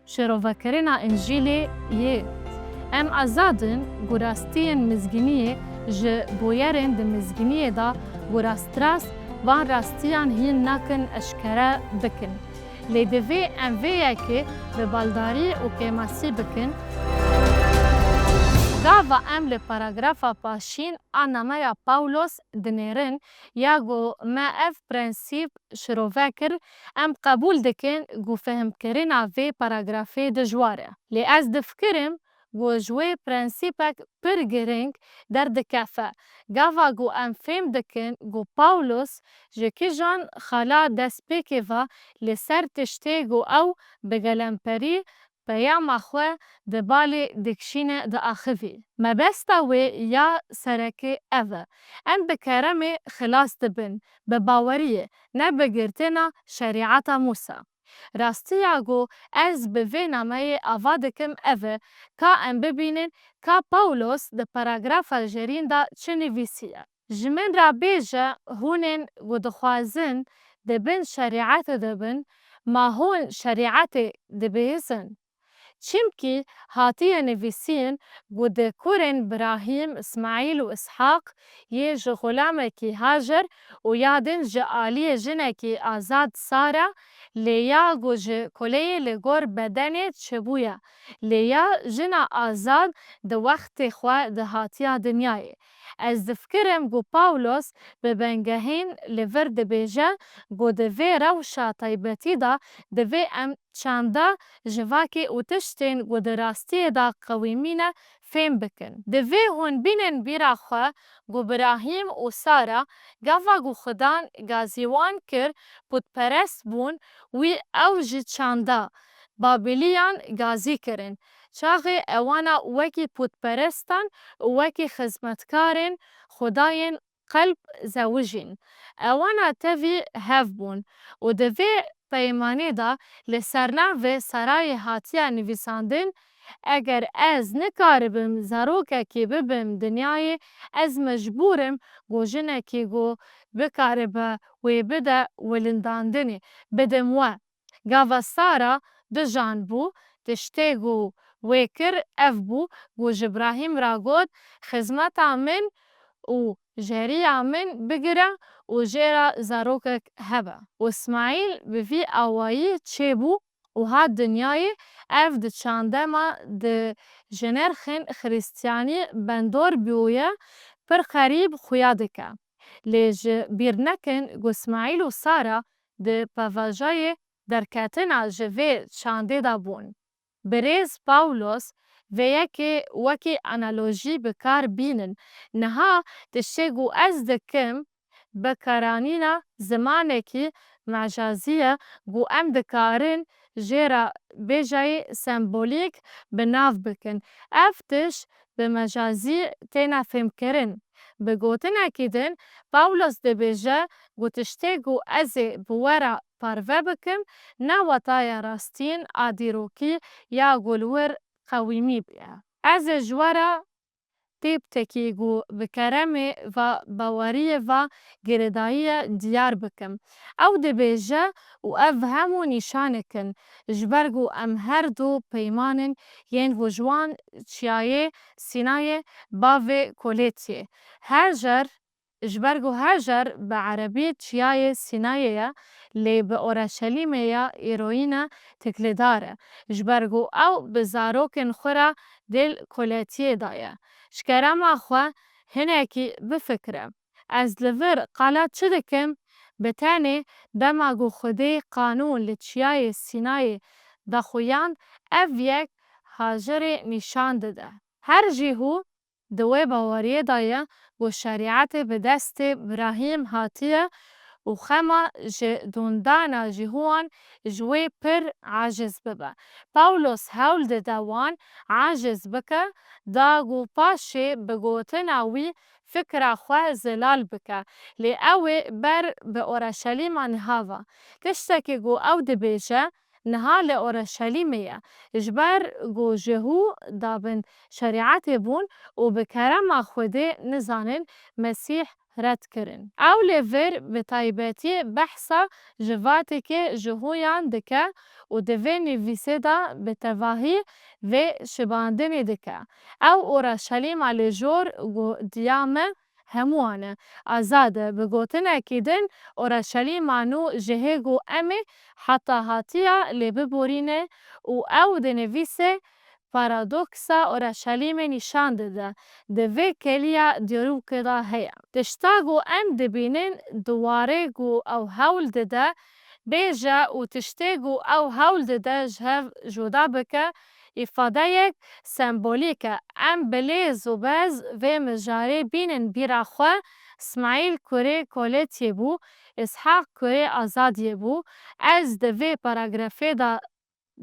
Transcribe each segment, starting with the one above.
شروفکرنا انجیلی یه ام ازادن گراستین مزگینیه بویرن ده مزگینیه دا گراستراس وان راستیان هین نکن اشکره بکن. لیدوی ام ویه که به بالداری و کماسی بکن گاوا ام لی پاراگرافا پاشین آنامه پاولوس دنیرن یا گو ما اف پرنسیپ شروفکر ام قبول دکن گو فهم کرنا وی پاراگرافی دجواره. لی از دفکرم گو جوی پرنسیپک پر گرنگ در دکافه. گاوا گو ام فهم دکن گو پاولوس جکی جان خالا دست پیکه و لی سر تشتی گو او بگلمپری پیام خواه دبالی دکشین دا آخوی. مبستاوی یا سرکی اوه. ام بکرمی خلاص دبن بباوریه نه بگرتنا شریعت موسی. راستیاگو از به نامه آوادکم اوه که ام ببینن که پاولوس ده پاراگراف جرین دا چه نویسیه. جمن را بیجه هونن و دخوازن دبن شریعت دبن ما هون شریعت دبیزن. چیمکی هاتیه نویسین و دکورن براهیم اسماعیل و اسحاق یه غلامه کی هاجر و یادن آلیه جنه کی آزاد سارا لیا گو کلیه لگور بدنه چبویا لیا جنه آزاد ده وقت خواه ده هاتیه دنیای. از دفکرم گو پاولوس به بنگهین لورد بیجه گو دوی روشا طیبتی دا دوی ام چانده جواکی او تشتین و دراستی دا قویمینه فهم بکن. دوی هون بینن بیرا خواه گو براهیم و سارا گاوا گو خدان گازیوان کر پود پرست بون وی او جی چانده بابلیان گازی کرن. چاقی اوانا وکی پود پرستان وکی خزمتکارن خداین قلب زوجین. اوانا تاوی هف بون و دوی پیمانی دا لسرنا و سرای هاتیا نویساندن اگر از نکاربم زاروکه کی ببم دنیای از مجبورم گو جنه کی گو بکاربه وی بده ولنداندنی بدم و گاوا سارا ده جان بو تشتی گو وی کر اف بو گو جبراهیم را گود خزمت من و جری من بگره و جرا زاروکک هبه. و اسماعیل بفی آوایی چه بو و ها دنیای اف ده چانده ما ده جنرخن خریستیانی بندور بیویه پر خریب خویادکه. لیج بیرنکن گو اسماعیل و سارا ده پواجای درکتنا جوه چانده دا بون. بریز پاولوس ویه که وکی انالوژی بکار بینن نها تشتگو از دکم بکارانینا زمانه که مجازیه گو ام دکارن جیرا بیجای سمبولیک بناف بکن. افتش به مجازی تینا فهم کرن. بگوتن اکیدن پاولوس ده بیجه گو تشتگو از بوارا پاروه بکم نه وطای راستین آدیروکی یا گلور قویمی بیا. از جوارا تیب تکیگو بکرمی و باوری و گردایی دیار بکم. او ده بیجه و اف همو نشانکن جبرگو ام هر دو پیمانن ین و جوان چیای سینای باوی کولیتیه. هاجر جبرگو هاجر به عربی چیای سینایه لی به اورشلیم یا ایروینه تکلیداره. جبرگو او بزاروکن خورا دل کولیتیه دایه. شکرم آخوا هنه کی بفکره. از لور قالت چه دکم بتانه دماغو خودی قانون لچیای سینای دخویان اف یک هاجر نشان داده. هر جیهو دوی باوریه دایه و شریعت به دست ابراهیم هاتیه و خما دوندانا جیهوان جوی پر عاجز ببه. پاولوس هول ده دوان عاجز بکه دا گو پاشه بگوتناوی فکر خواه زلال بکه لی اوی بر به اورشلیم نهاوه. کشتکی گو او ده بیجه نها لی اورشلیمیه جبر گو جهو دابن شریعت بون و بکرم خوده نزانن مسیح رد کرن. او لیور به تایبەتی بحثا جواتێکê ji hûyan dike û di vê nivîsê de bi tevahî vê şibandinê dike. Ew Ureşelîma lêjor û diya me hemû wan e. Azad e. Bi gotinekî din Ureşelîma nû ji hê û em ê heta hatiya lê biborîne û ew di nivîsê paradoksa Ureşelîmê nîşan dide. Di vê keliya dîrokê de heye. Tişta ku em dibînin di warê ku ew hewl dide bêje û tiştê ku ew hewl dide ji hev cuda bike, îfadeyek sembolîk e. Em bi lêz û bez vê mijarê bînin bîra xwe İsmaîl kurê koletiyê bû, İshak kurê azadiyê bû. Ez di vê paragrafê de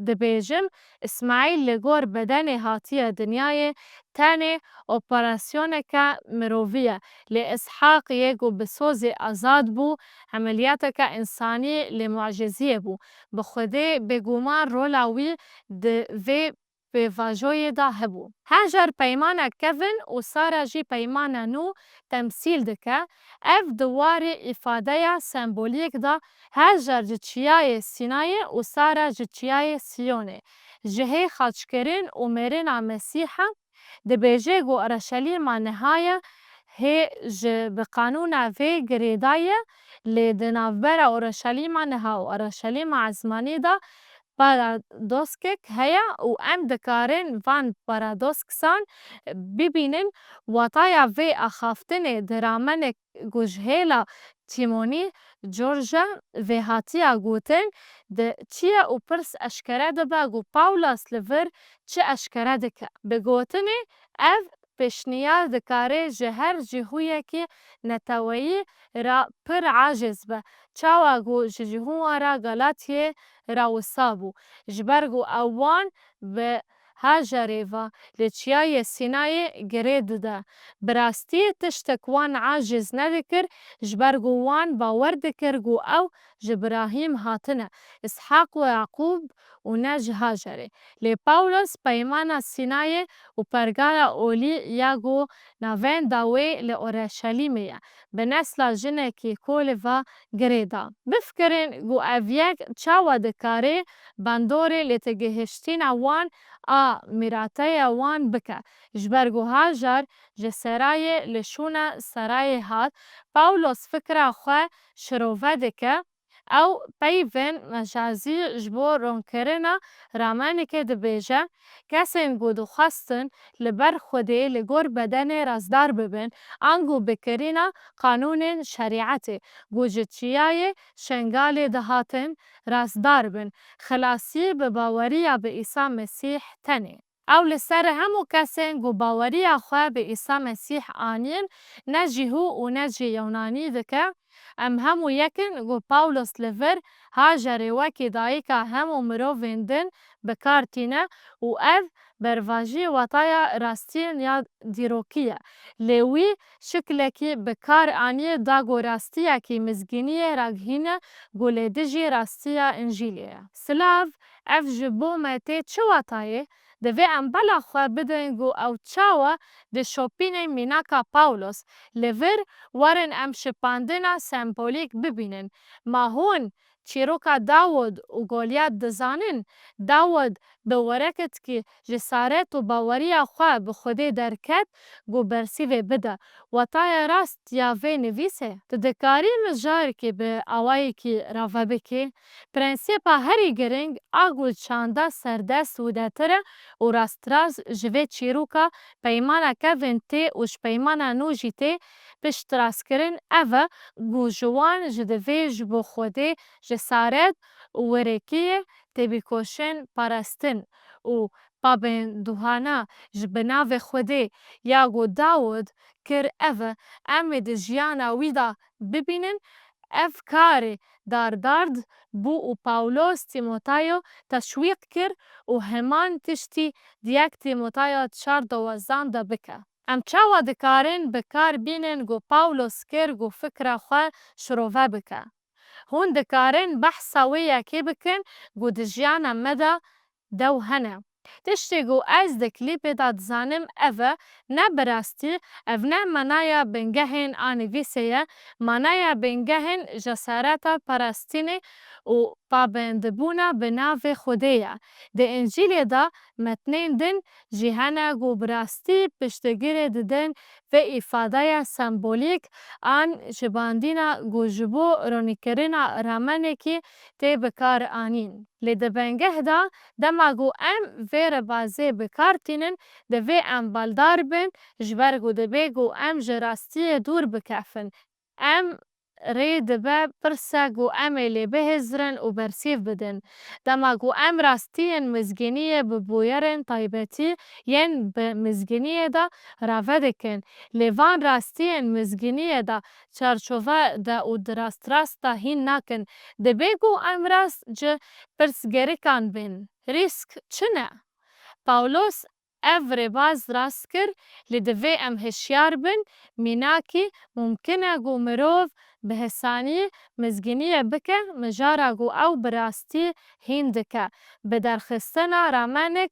dibêjim İsmaîl li gor bedenê hatiye dinyayê tenê operasyoneke mirovî ye. Lê İshak yê ku bi sozê azad bû, emeliyateke însanî lê mucizî bû. Bi Xwedê bêguman rola wî di vê pêvajoyê de hebû. Hajar peymanek kevin û Sara jî peymana nû temsîl dike. Ev di warê îfadeya sembolîk de Hajar ji çiyayê Sînayê û Sara ji çiyayê Sîyonê. Ji hê xaçkirin û mêrîna Mesîha dibêje ku Ureşelîma niha ye, hê ji bi qanûna vê girêda ye, lê di navbera Ureşelîma niha û Ureşelîma ezmanî de paradoskek heye û em dikarin van paradoksan bibînin wataya vê axaftinê di ramenek ku ji hêla Tîmonî George vê hatiya gotin di çiye û pirs eşkere dibe ku Pawulos li vir çi eşkere dike. Bi gotinê ev pêşniyar dikare ji her cîhûyekî neteweyî re pir aciz be, çawa ku ji cîhûna re Galatiyê re wisa bû, ji ber ku ew wan bi Hajarê ve li çiyayê Sînayê girê dide. Bi rastî tiştek wan aciz nedikir ji ber ku wan bawer dikir ku ew ji Ibrahîm hatine, İshak û Yaqûb û ne ji Hajarê. Lê Pawulos peymana Sînayê û pergala olî ya ku navenda wê li Ureşelîmê ye, bi nesla jinekî kolê ve girê da. Bifikirin ku ev yek çawa dikare bandorê lêtegihîştîna wan a mîrateya wan bike. Ji ber ku Hajar ji Serayê li şûna Serayê hat, Pawulos fikra xwe şirove dike. Ew peyvên mecazî ji bo rûnkirina ramenekê dibêje, kesên ku dixwastin li ber Xwedê li gor bedenê razdar bibin, an ku bikirîna qanûnên şerîetê ku ji çiyayê şengalê dihatin razdar bin, xilasî bi baweriya bi Îsa Mesîh tenê. Ew li ser hemû kesên ku baweriya xwe bi Îsa Mesîh anîn, ne jîhû û ne jî Yunanî dike. Em hemû yekin ku Pawulos li vir Hajarê wekî dayîka hemû mirovên din bikar tîne û ev bervajî wataya rastiyên ya dîrokî ye. Lê wî şiklekî bikar anî da ku rastiyekî mizgîniyê ragihîne ku lê dijî rastiya Încîlê ye. Silav, ev ji bo me tê çi watayê? Divê em bela xwe bidin ku ew çawa di şopînê mînaka Pawulos li vir werin em şipandina sembolîk bibînin. Ma hûn çîroka Dawud û Golyat dizanin? Dawud bi wereketî ji saret û baweriya xwe bi Xwedê derket ku bersîvê bide. Wataya rast ya vê nivîsê? Tu dikarî mijarekî bi awayekî rave bikî? Prensîpa herî giring a ku çanda serdest wîdetir e û rastrast ji vê çîroka peymana kevin tê û ji peymana nû jî tê piştrastkirin ev e ku ji wan ji divê ji bo Xwedê ji saret û wêrekiyê tê bîkoşin parestin û pavên duhana ji bi navê Xwedê ya ku Dawud kir ev e em ê di jiyana wî de bibînin. Ev karê dardard bû û Pawulos Tîmoteyo teşwîq kir û heman tiştî diyek Tîmoteyo 4:12 de bike. Em çawa dikarin bikar bînin ku Pawulos kir ku fikra xwe şirove bike? Hûn dikarin behsa wê yekê bikin ku di jiyana me de dew hene. تشتی گو از ده کلیپ دا دزانم اوه نه براستی او نه منایا بنگهن آنویسه منایا بنگهن جسارتا پرستینه و پابندبونا بناو خوده ده انجیل دا متنین دن جیهانا گو براستی پشتگیر ددن و ifade سمبولیک آن جباندینا گو جبو رونیکرینا رامنه کی تی بکار آنین. لیده بنگه دا دماغو ام ویر بازی بکارتینن ده وی ام بالدار بین جبرگو ده بیگو ام جراستی دور بکفن. ام ری دبه پرسگو ام ایلی بهزرن و برسیف بدن. دماغو ام راستین مزگینی ببویرن طایبتی ین بمزگینی دا راودکن. لیوان راستین مزگینی دا چارچوه دا او راست دا هین نکن. ده بیگو ام راست جه پرسگریکان بین. ریسک چنه؟ پاولوس او رباز راست کر لدوی ام هشیار بن میناکی ممکنه گو مروف به حسانی مزگینی بکه مجارا گو او براستی هندکه به درخستنا رامنک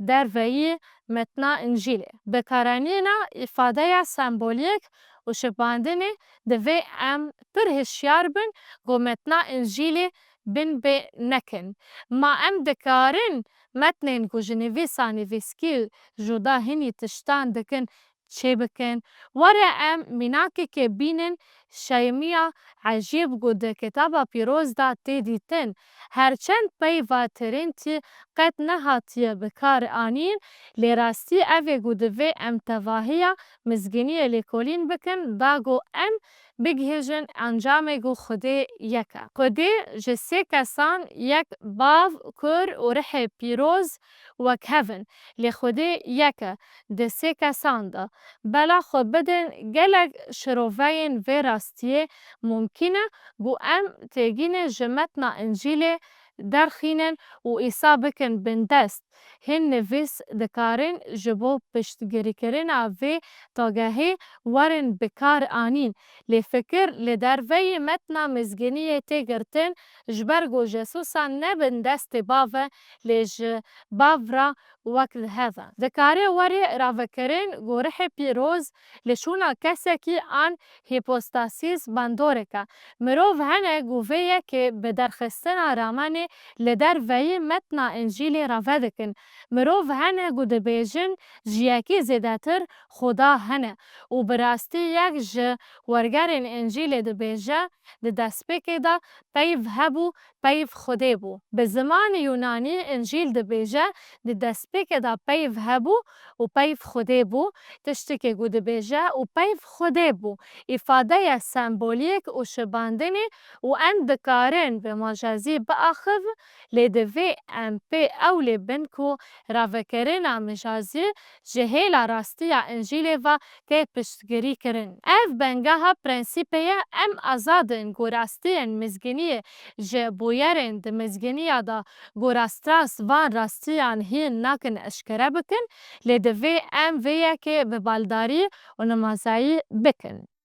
در وی متنا انجیله. بکارانینا ifade سمبولیک و شباندنه دوی ام پر هشیار بن گو متنا انجیله بن به نکن. ما ام دکارن متنین گو جنویسا نویسکی جدا هنی تشتان دکن چه بکن؟ وره ام میناکی که بینن شایمیا عجیب گو ده کتابا پیروز دا تیدیتن هرچند پی و ترینتی قد نهاتی بکار آنین لیراستی اوه گو دوی ام تواهیا مزگینی لیکولین بکن دا گو ام بگهجن انجام گو خوده یکه. خوده جسه کسان یک باو کر و رح پیروز وک هفن لی خوده یکه ده سه کسان ده بلا خود بدن گلگ شروفین و راستیه ممکنه گو ام تیگین جمتنا انجیل درخینن و ایسا بکن بندست هن نویس دکارن جبو پشتگیری کرن آوه تاگهی ورن بکار آنین لی فکر لی دروی متنا مزگینی تیگرتن جبرگو جسوسا نبن دست باوه لی باورا وکل هذا. دکاره وری راوکرین گو رح پیروز لشونا کسی که آن هیپوستاسیس باندورکا. مروف هنه گوویه که به درخستنا رامنه لدر وی متنا انجیلی راودکن. مروف هنه گو ده بیجن جیاکی زیداتر خدا هنه و براستی یک جه ورگرین انجیل ده بیجه ده دسپیک ده پیو هبو پیو خوده بو. به زمان یونانی انجیل ده بیجه ده دسپیک ده پیو هبو و پیو خوده بو تشتی که گو ده بیجه و پیو خوده بو ifade سمبولیک و شباندنی و ام دکارن به مجازی با آخف لیدوی ام پی اولی بنکو راوکرین مجازی جهیل راستی انجیل و که پشتگیری کرن. اف بنگه ها پرنسیپیه ام ازادن گو راستی مزگینی جه بویرن ده مزگینی دا گو راستراس وان راستی هین نکن اشکره بکن لیدوی ام ویه که به بالداری و نمازایی بکن.